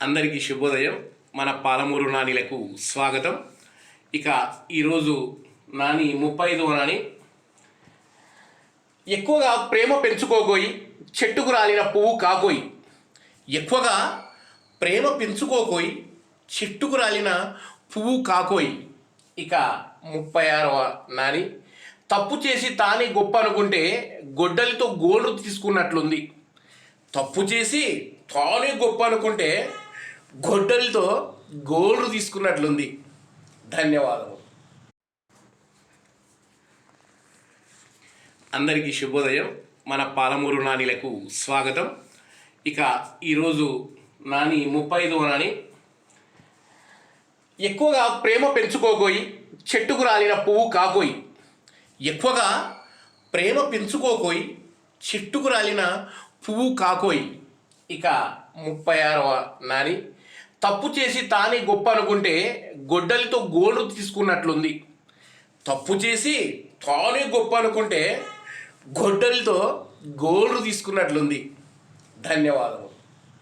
అందరికీ శుభోదయం. మన పాలమూరు నానిలకు స్వాగతం. ఇక ఈరోజు నాని 35వ నాని. ఎక్కువగా ప్రేమ పెంచుకోకోయి, చెట్టుకు రాలిన పువ్వు కాకోయి. ఎక్కువగా ప్రేమ పెంచుకోకోయి, చెట్టుకు రాలిన పువ్వు కాకోయి. ఇక 36వ నాని. తప్పు చేసి తానే గొప్ప అనుకుంటే గొడ్డలితో గోళ్ళు తీసుకున్నట్లుంది. తప్పు చేసి తానే గొప్ప అనుకుంటే గొడ్డలితో గోళ్ళు తీసుకున్నట్లుంది. ధన్యవాదము. అందరికీ శుభోదయం. మన పాలమూరు నానిలకు స్వాగతం. ఇక ఈరోజు నాని 35వ నాని. ఎక్కువగా ప్రేమ పెంచుకోకోయి, చెట్టుకు రాలిన పువ్వు కాకోయి. ఎక్కువగా ప్రేమ పెంచుకోకోయి, చెట్టుకు రాలిన పువ్వు కాకోయి. ఇక 36వ నాని. తప్పు చేసి తానే గొప్ప అనుకుంటే గొడ్డలితో గోళ్ళు తీసుకున్నట్లుంది. తప్పు చేసి తానే గొప్ప అనుకుంటే గొడ్డలితో గోళ్ళు తీసుకున్నట్లుంది. ధన్యవాదము.